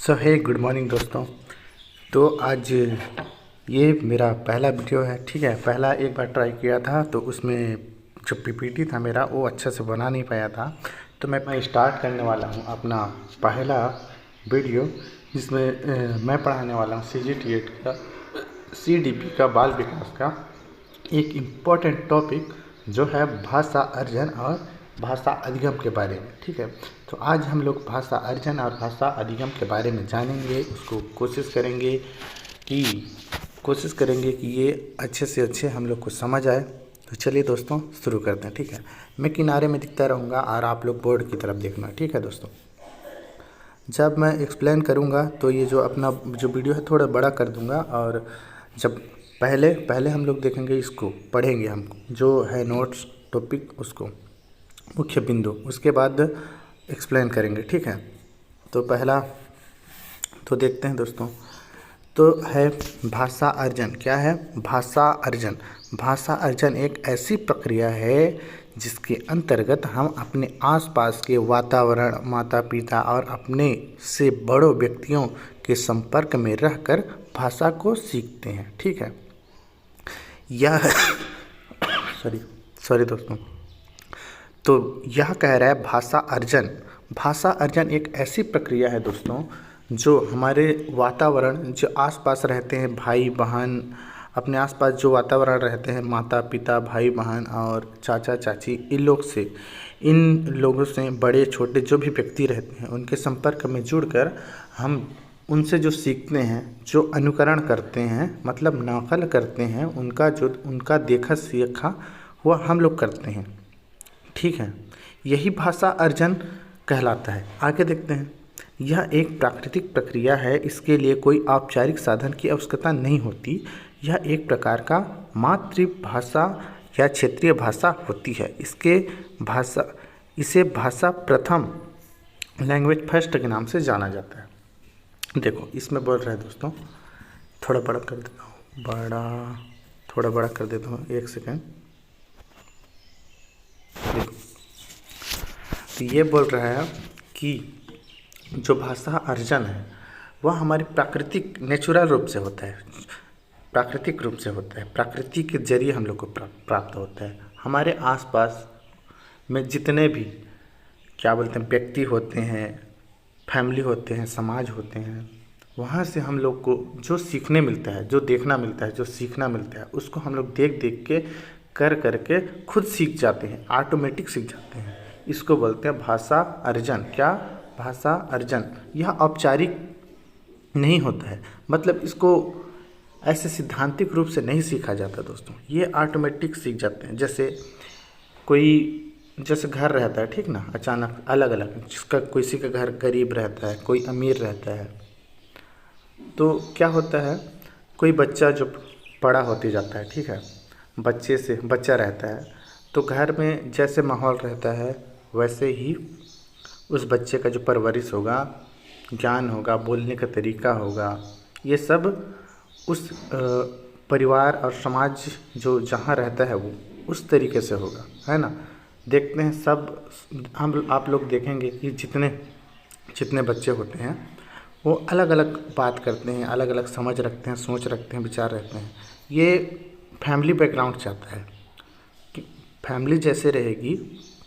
हे good morning दोस्तों। तो आज ये मेरा पहला वीडियो है। ठीक है, पहला एक बार ट्राई किया था तो उसमें जो पीपीटी था मेरा वो अच्छे से बना नहीं पाया था। तो मैं स्टार्ट करने वाला हूँ अपना पहला वीडियो, जिसमें मैं पढ़ाने वाला हूँ CGTET का CDP का बाल विकास का एक इम्पॉर्टेंट टॉपिक जो है भाषा अर्जन और भाषा अधिगम के बारे में। ठीक है, तो आज हम लोग भाषा अर्जन और भाषा अधिगम के बारे में जानेंगे। उसको कोशिश करेंगे कि ये अच्छे से अच्छे हम लोग को समझ आए। तो चलिए दोस्तों शुरू करते हैं। ठीक है, मैं किनारे में दिखता रहूँगा और आप लोग बोर्ड की तरफ देखना। ठीक है दोस्तों, जब मैं एक्सप्लेन करूँगा तो ये जो अपना जो वीडियो है थोड़ा बड़ा कर दूँगा। और जब पहले हम लोग देखेंगे, इसको पढ़ेंगे हम जो है नोट्स टॉपिक, उसको मुख्य बिंदु, उसके बाद एक्सप्लेन करेंगे। ठीक है, तो पहला तो देखते हैं दोस्तों, तो है भाषा अर्जन। क्या है भाषा अर्जन? भाषा अर्जन एक ऐसी प्रक्रिया है जिसके अंतर्गत हम अपने आसपास के वातावरण, माता पिता और अपने से बड़ों व्यक्तियों के संपर्क में रहकर भाषा को सीखते हैं। ठीक है, यह सॉरी दोस्तों, तो यह कह रहा है भाषा अर्जन एक ऐसी प्रक्रिया है दोस्तों जो हमारे वातावरण, जो आसपास रहते हैं भाई बहन, अपने आसपास जो वातावरण रहते हैं माता पिता, भाई बहन और चाचा चाची, इन लोगों से बड़े छोटे जो भी व्यक्ति रहते हैं उनके संपर्क में जुड़कर हम उनसे जो सीखते हैं, जो अनुकरण करते हैं, मतलब नकल करते हैं, उनका देखा सीखा हुआ हम लोग करते हैं। ठीक है, यही भाषा अर्जन कहलाता है। आगे देखते हैं, यह एक प्राकृतिक प्रक्रिया है। इसके लिए कोई औपचारिक साधन की आवश्यकता नहीं होती। यह एक प्रकार का मातृभाषा या क्षेत्रीय भाषा होती है। इसे भाषा प्रथम, लैंग्वेज फर्स्ट के नाम से जाना जाता है। देखो इसमें बोल रहा है दोस्तों, थोड़ा बड़ा कर देता हूँ, थोड़ा बड़ा कर देता हूँ, एक सेकेंड। देखो, तो ये बोल रहा है कि जो भाषा अर्जन है वह हमारी प्राकृतिक नेचुरल रूप से होता है, प्राकृतिक रूप से होता है, प्रकृति के जरिए हम लोग को प्राप्त होता है। हमारे आसपास में जितने भी क्या बोलते हैं व्यक्ति होते हैं, फैमिली होते हैं, समाज होते हैं, वहाँ से हम लोग को जो सीखने मिलता है, जो देखना मिलता है, जो सीखना मिलता है, उसको हम लोग देख देख के करके खुद सीख जाते हैं, ऑटोमेटिक सीख जाते हैं। इसको बोलते हैं भाषा अर्जन। क्या? भाषा अर्जन। यह औपचारिक नहीं होता है, मतलब इसको ऐसे सिद्धांतिक रूप से नहीं सीखा जाता दोस्तों, ये ऑटोमेटिक सीख जाते हैं। जैसे घर रहता है, ठीक ना, अचानक अलग अलग, जिसका किसी का घर गरीब रहता है, कोई अमीर रहता है, तो क्या होता है, कोई बच्चा जो बड़ा होते जाता है, ठीक है, बच्चा रहता है, तो घर में जैसे माहौल रहता है वैसे ही उस बच्चे का जो परवरिश होगा, ज्ञान होगा, बोलने का तरीका होगा, ये सब उस परिवार और समाज जो जहाँ रहता है वो उस तरीके से होगा, है ना। देखते हैं सब आप लोग देखेंगे कि जितने बच्चे होते हैं वो अलग अलग बात करते हैं, अलग अलग समझ रखते हैं, सोच रखते हैं, विचार रखते हैं। ये फैमिली बैकग्राउंड चाहता है कि फैमिली जैसे रहेगी,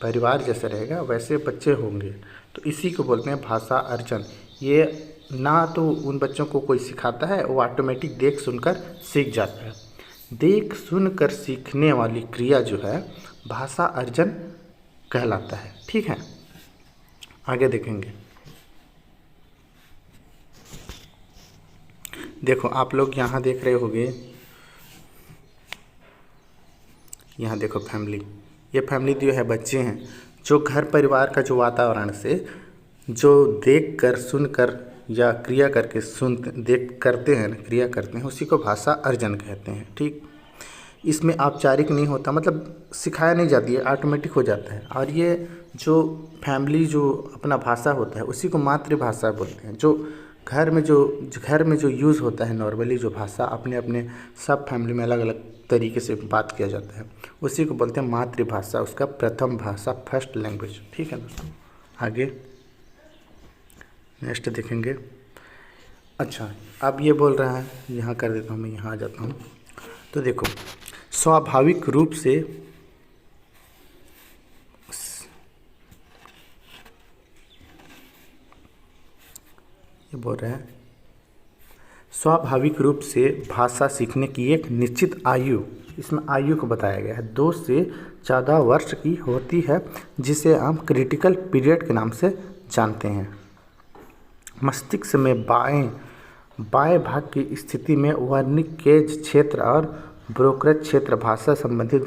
परिवार जैसे रहेगा वैसे बच्चे होंगे। तो इसी को बोलते हैं भाषा अर्जन। ये ना तो उन बच्चों को कोई सिखाता है, वो ऑटोमेटिक देख सुनकर सीख जाता है। देख सुनकर सीखने वाली क्रिया जो है भाषा अर्जन कहलाता है। ठीक है, आगे देखेंगे। देखो आप लोग यहाँ देख रहे होंगे, यहाँ देखो फैमिली, ये फैमिली जो है बच्चे हैं जो घर परिवार का जो वातावरण से जो देख कर सुन कर या क्रिया करके करते हैं, क्रिया करते हैं, उसी को भाषा अर्जन कहते हैं। ठीक, इसमें औपचारिक नहीं होता, मतलब सिखाया नहीं जाती है, ऑटोमेटिक हो जाता है। और ये जो फैमिली जो अपना भाषा होता है उसी को मातृभाषा बोलते हैं। जो घर में जो यूज़ होता है नॉर्मली, जो भाषा अपने अपने सब फैमिली में अलग अलग तरीके से बात किया जाता है, उसी को बोलते हैं मातृभाषा, उसका प्रथम भाषा, फर्स्ट लैंग्वेज। ठीक है दोस्तों, आगे नेक्स्ट देखेंगे। अच्छा, अब ये बोल रहा है, यहाँ कर देता हूँ, मैं यहाँ आ जाता हूँ। तो देखो, स्वाभाविक रूप से ये बोल रहा है स्वाभाविक रूप से भाषा सीखने की एक निश्चित आयु, इसमें आयु को बताया गया है, 2 से 14 वर्ष की होती है, जिसे हम क्रिटिकल पीरियड के नाम से जानते हैं। मस्तिष्क में बाएं भाग की स्थिति में वर्निकेज क्षेत्र और ब्रोकरेज क्षेत्र भाषा संबंधित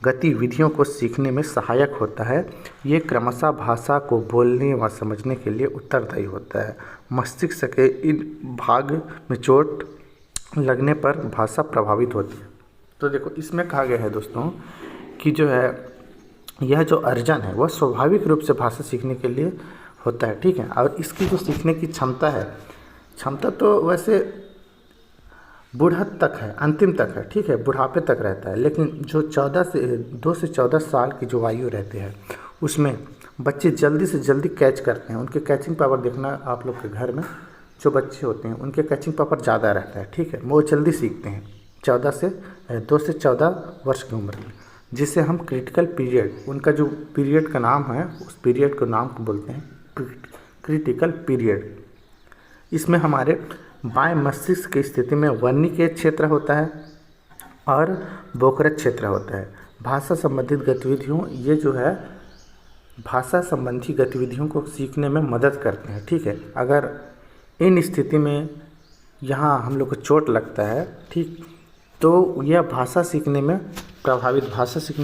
गतिविधियों को सीखने में सहायक होता है। ये क्रमशः भाषा को बोलने व समझने के लिए उत्तरदायी होता है। मस्तिष्क के इन भाग में चोट लगने पर भाषा प्रभावित होती है। तो देखो, इसमें कहा गया है दोस्तों कि जो है यह जो अर्जन है वह स्वाभाविक रूप से भाषा सीखने के लिए होता है, ठीक है। और इसकी जो सीखने की क्षमता तो वैसे बूढ़त तक है, अंतिम तक है, ठीक है, बुढ़ापे तक रहता है। लेकिन जो 2 से 14 साल की जो आयु रहती है उसमें बच्चे जल्दी से जल्दी कैच करते हैं। उनके कैचिंग पावर देखना, आप लोग के घर में जो बच्चे होते हैं उनके कैचिंग पावर ज़्यादा रहता है, ठीक है, वो जल्दी सीखते हैं 2 से 14 वर्ष की उम्र में, जिसे हम क्रिटिकल पीरियड, उनका जो पीरियड का नाम है उस पीरियड को नाम को बोलते हैं क्रिटिकल पीरियड। इसमें हमारे बाएं मस्तिष्क की स्थिति में वर्निकेज क्षेत्र होता है और ब्रोकरेज क्षेत्र होता है। भाषा संबंधित गतिविधियों, ये जो है भाषा संबंधी गतिविधियों को सीखने में मदद करते हैं, ठीक है। अगर इन स्थिति में यहाँ हम लोग को चोट लगता है, ठीक, तो यह भाषा सीखने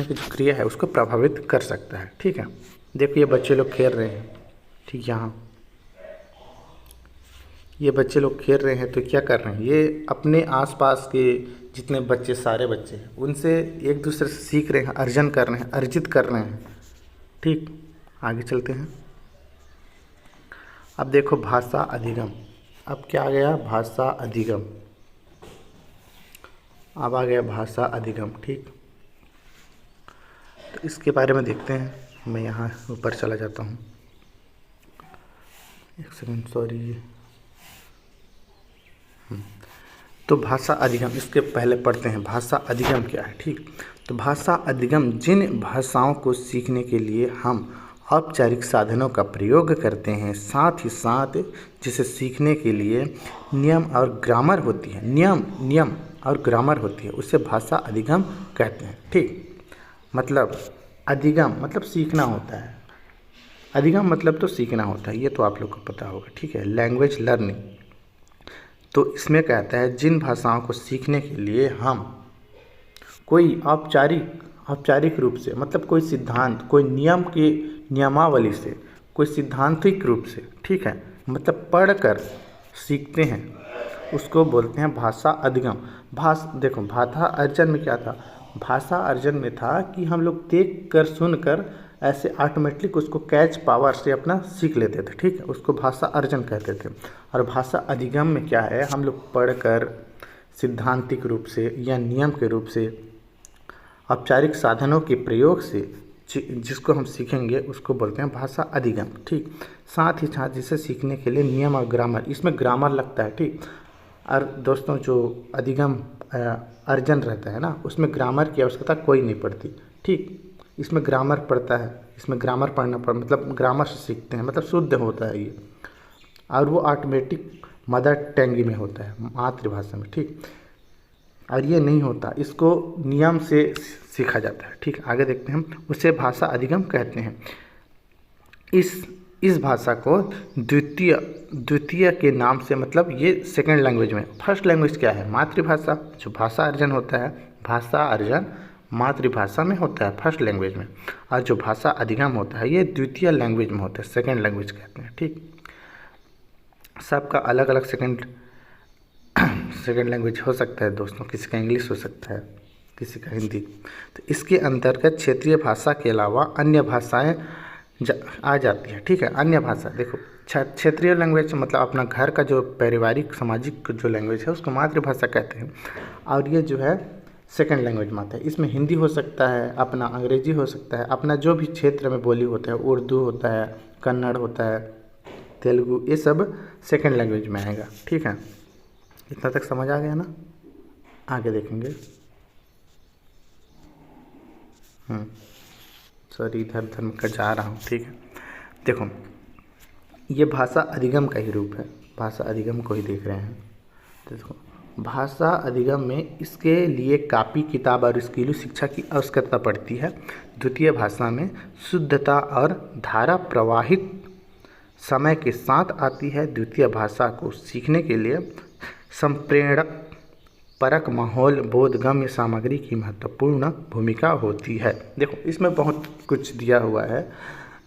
की जो क्रिया है उसको प्रभावित कर सकता है, ठीक है। देखो, ये बच्चे लोग खेल रहे हैं, ठीक, यहाँ ये बच्चे लोग खेल रहे हैं, तो क्या कर रहे हैं, ये अपने आसपास के जितने बच्चे, सारे बच्चे हैं, उनसे एक दूसरे से सीख रहे हैं, अर्जित कर रहे हैं, ठीक। आगे चलते हैं। अब देखो, भाषा अधिगम। अब क्या आ गया, भाषा अधिगम। अब आ गया भाषा अधिगम, ठीक। तो इसके बारे में देखते हैं। मैं यहाँ ऊपर चला जाता हूँ, एक सेकंड, सॉरी। तो भाषा अधिगम, इसके पहले पढ़ते हैं भाषा अधिगम क्या है, ठीक। तो भाषा अधिगम जिन भाषाओं को सीखने के लिए हम औपचारिक साधनों का प्रयोग करते हैं, साथ ही साथ जिसे सीखने के लिए नियम और ग्रामर होती है, नियम और ग्रामर होती है, उसे भाषा अधिगम कहते हैं, ठीक। मतलब अधिगम मतलब सीखना होता है, अधिगम मतलब तो सीखना होता है, ये तो आप लोग को पता होगा, ठीक है। लैंग्वेज लर्निंग, तो इसमें कहता है जिन भाषाओं को सीखने के लिए हम कोई औपचारिक रूप से, मतलब कोई सिद्धांत, कोई नियमावली से, कोई सिद्धांतिक रूप से, ठीक है, मतलब पढ़कर सीखते हैं, उसको बोलते हैं भाषा अधिगम। देखो, भाषा अर्जन में क्या था, भाषा अर्जन में था कि हम लोग देख कर सुन कर ऐसे ऑटोमेटिक उसको कैच पावर से अपना सीख लेते थे, ठीक है, उसको भाषा अर्जन कहते थे। और भाषा अधिगम में क्या है, हम लोग पढ़कर सिद्धांतिक रूप से या नियम के रूप से औपचारिक साधनों के प्रयोग से जिसको हम सीखेंगे उसको बोलते हैं भाषा अधिगम, ठीक। साथ ही साथ जिसे सीखने के लिए नियम और ग्रामर, इसमें ग्रामर लगता है, ठीक। और दोस्तों, जो अधिगम अर्जन रहता है ना, उसमें ग्रामर की आवश्यकता कोई नहीं पड़ती, ठीक। इसमें ग्रामर पड़ता है, इसमें ग्रामर पढ़ना मतलब ग्रामर से सीखते हैं, मतलब शुद्ध होता है ये, और वो ऑटोमेटिक मदर टंग में होता है, मातृभाषा में, ठीक। और ये नहीं होता, इसको नियम से सीखा जाता है, ठीक। आगे देखते हैं हम, उसे भाषा अधिगम कहते हैं। इस भाषा को द्वितीय के नाम से, मतलब ये सेकंड लैंग्वेज में, फर्स्ट लैंग्वेज क्या है, मातृभाषा। जो भाषा अर्जन होता है, भाषा अर्जन मातृभाषा में होता है, फर्स्ट लैंग्वेज में, और जो भाषा अधिगम होता है ये द्वितीय लैंग्वेज में होता है, सेकंड लैंग्वेज कहते हैं, ठीक। सबका अलग अलग सेकंड लैंग्वेज हो सकता है दोस्तों, किसी का इंग्लिश हो सकता है, किसी का हिंदी। तो इसके अंतर्गत क्षेत्रीय भाषा के अलावा अन्य भाषाएं आ जाती है, ठीक है। अन्य भाषा, देखो, क्षेत्रीय लैंग्वेज मतलब अपना घर का जो पारिवारिक सामाजिक जो लैंग्वेज है उसको मातृभाषा कहते हैं, और ये जो है सेकंड लैंग्वेज में आता है। इसमें हिंदी हो सकता है, अपना अंग्रेजी हो सकता है, अपना जो भी क्षेत्र में बोली होता है, उर्दू होता है, कन्नड़ होता है, तेलुगु, ये सब सेकंड लैंग्वेज में आएगा। ठीक है, इतना तक समझ आ गया ना। आगे देखेंगे। सॉरी, इधर उधर में कट जा रहा हूँ। ठीक है, देखो ये भाषा अधिगम का ही रूप है, भाषा अधिगम को ही देख रहे हैं। तो देखो भाषा अधिगम में इसके लिए कापी किताब और स्कूली शिक्षा की आवश्यकता पड़ती है। द्वितीय भाषा में शुद्धता और धारा प्रवाहित समय के साथ आती है। द्वितीय भाषा को सीखने के लिए संप्रेरक परक माहौल बोधगम्य सामग्री की महत्वपूर्ण भूमिका होती है। देखो इसमें बहुत कुछ दिया हुआ है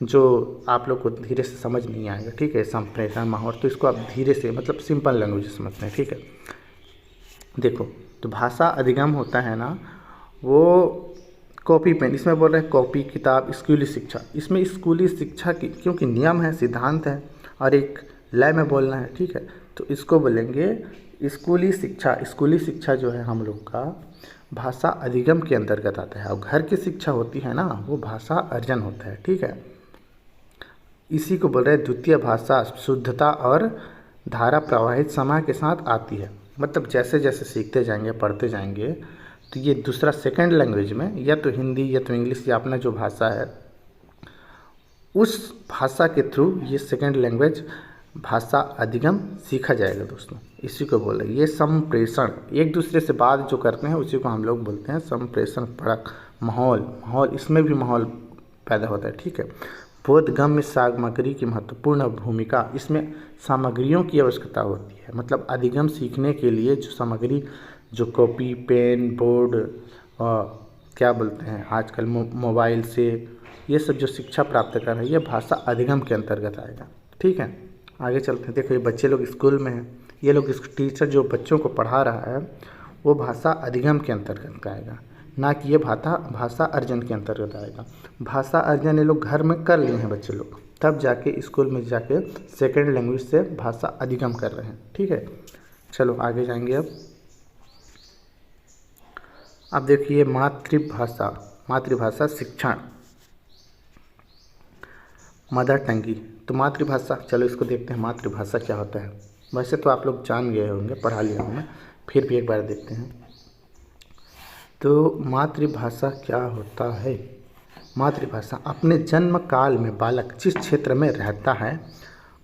जो आप लोग को धीरे से समझ नहीं आएगा। ठीक है, संप्रेषण माहौल, तो इसको आप धीरे से मतलब सिंपल लैंग्वेज समझते हैं। ठीक है, देखो तो भाषा अधिगम होता है ना, वो कॉपी पेन, इसमें बोल रहे हैं कॉपी किताब स्कूली शिक्षा। इसमें स्कूली शिक्षा की क्योंकि नियम है, सिद्धांत है और एक लय में बोलना है। ठीक है, तो इसको बोलेंगे स्कूली शिक्षा। स्कूली शिक्षा जो है हम लोग का भाषा अधिगम के अंतर्गत आता है, और घर की शिक्षा होती है ना, वो भाषा अर्जन होता है। ठीक है, इसी को बोल रहे हैं द्वितीय भाषा शुद्धता और धारा प्रवाहित समय के साथ आती है। मतलब जैसे जैसे सीखते जाएंगे पढ़ते जाएंगे तो ये दूसरा सेकंड लैंग्वेज में या तो हिंदी या तो इंग्लिश या अपना जो भाषा है उस भाषा के थ्रू ये सेकंड लैंग्वेज भाषा अधिगम सीखा जाएगा दोस्तों। इसी को बोल रहे हैं ये संप्रेषण, एक दूसरे से बात जो करते हैं उसी को हम लोग बोलते हैं संप्रेषण परक माहौल, इसमें भी माहौल पैदा होता है। ठीक है, बोधगम्य सामग्री की महत्वपूर्ण भूमिका, इसमें सामग्रियों की आवश्यकता होती है। मतलब अधिगम सीखने के लिए जो सामग्री, जो कॉपी पेन बोर्ड क्या बोलते हैं आजकल मोबाइल से ये सब जो शिक्षा प्राप्त कर रहे हैं ये भाषा अधिगम के अंतर्गत आएगा। ठीक है, आगे चलते हैं। देखो ये बच्चे लोग स्कूल में हैं, ये लोग इस टीचर जो बच्चों को पढ़ा रहा है वो भाषा अधिगम के अंतर्गत आएगा, ना कि ये भाषा अर्जन के अंतर्गत आएगा। भाषा अर्जन ये लोग घर में कर लिए हैं बच्चे लोग, तब जाके स्कूल में जाके सेकंड लैंग्वेज से भाषा अधिगम कर रहे हैं। ठीक है, चलो आगे जाएंगे। अब देखिए मातृभाषा शिक्षण, मदर टंगी। तो मातृभाषा, चलो इसको देखते हैं मातृभाषा क्या होता है। वैसे तो आप लोग जान गए होंगे, पढ़ा लिया हूँ मैं, फिर भी एक बार देखते हैं। तो मातृभाषा क्या होता है। मातृभाषा अपने जन्म काल में बालक जिस क्षेत्र में रहता है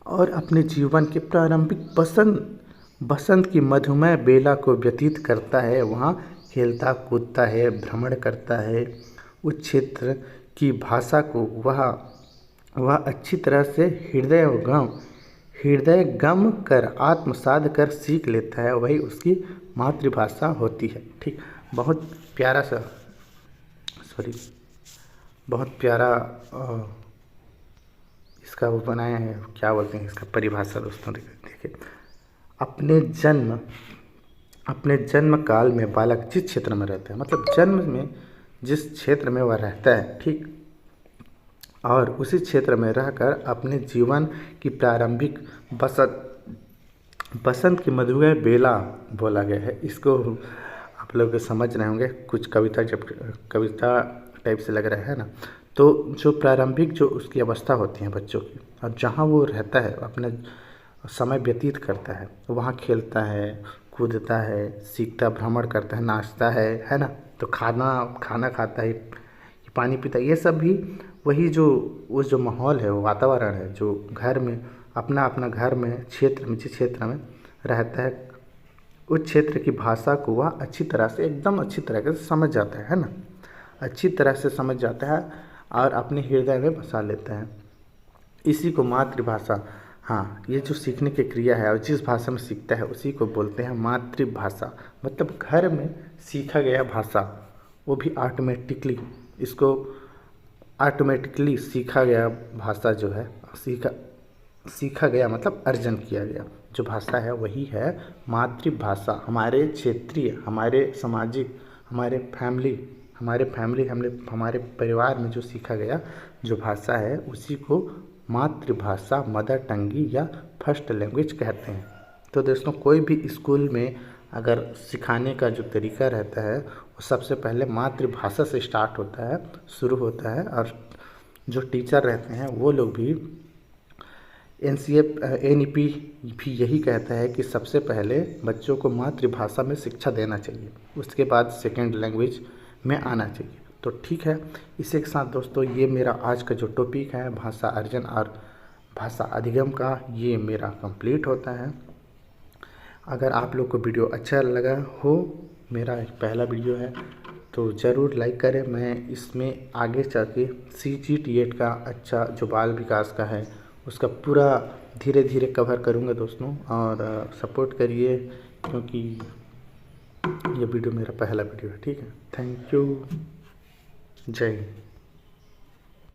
और अपने जीवन के प्रारंभिक बसंत की मधुमय बेला को व्यतीत करता है, वहाँ खेलता कूदता है, भ्रमण करता है, उस क्षेत्र की भाषा को वह अच्छी तरह से हृदय गम कर आत्मसात कर सीख लेता है, वही उसकी मातृभाषा होती है। ठीक, बहुत प्यारा इसका वो बनाया है, क्या बोलते हैं इसका परिभाषा दोस्तों। देखिए अपने जन्म काल में बालक जिस क्षेत्र में रहता है, मतलब जन्म में जिस क्षेत्र में वह रहता है, ठीक, और उसी क्षेत्र में रहकर अपने जीवन की प्रारंभिक बसंत की मधुमय बेला बोला गया है। इसको आप लोग समझ रहे होंगे, कुछ कविता टाइप से लग रहा है ना। तो जो प्रारंभिक जो उसकी अवस्था होती है बच्चों की, और जहाँ वो रहता है अपना समय व्यतीत करता है, वहाँ खेलता है कूदता है, सीखता, भ्रमण करता है, नाचता है ना, तो खाना खाता है, पानी पीता है, ये सब भी वही जो माहौल है, वो वातावरण है जो घर में अपना घर में जिस क्षेत्र में रहता है, उस क्षेत्र की भाषा को वह अच्छी तरह से एकदम अच्छी तरह से समझ जाता है ना, अच्छी तरह से समझ जाता है और अपने हृदय में बसा लेता है। इसी को मातृभाषा, हाँ, ये जो सीखने की क्रिया है और जिस भाषा में सीखता है उसी को बोलते हैं मातृभाषा। मतलब घर में सीखा गया भाषा, वो भी ऑटोमेटिकली सीखा गया भाषा जो है, सीखा गया मतलब अर्जन किया गया जो भाषा है वही है मातृभाषा। हमारे क्षेत्रीय, हमारे सामाजिक, हमारे परिवार में जो सीखा गया जो भाषा है उसी को मातृभाषा, मदर टंगी या फर्स्ट लैंग्वेज कहते हैं। तो दोस्तों कोई भी स्कूल में अगर सिखाने का जो तरीका रहता है वो सबसे पहले मातृभाषा से स्टार्ट होता है, शुरू होता है, और जो टीचर रहते हैं वो लोग भी NEP भी यही कहता है कि सबसे पहले बच्चों को मातृभाषा में शिक्षा देना चाहिए, उसके बाद सेकेंड लैंग्वेज में आना चाहिए। तो ठीक है, इसी के साथ दोस्तों ये मेरा आज का जो टॉपिक है भाषा अर्जन और भाषा अधिगम का, ये मेरा कंप्लीट होता है। अगर आप लोग को वीडियो अच्छा लगा हो, मेरा एक पहला वीडियो है, तो ज़रूर लाइक करें। मैं इसमें आगे चल के CGTET का अच्छा जो बाल विकास का है उसका पूरा धीरे धीरे कवर करूँगा दोस्तों, और सपोर्ट करिए क्योंकि ये वीडियो मेरा पहला वीडियो है। ठीक है, थैंक यू, जय हिंद।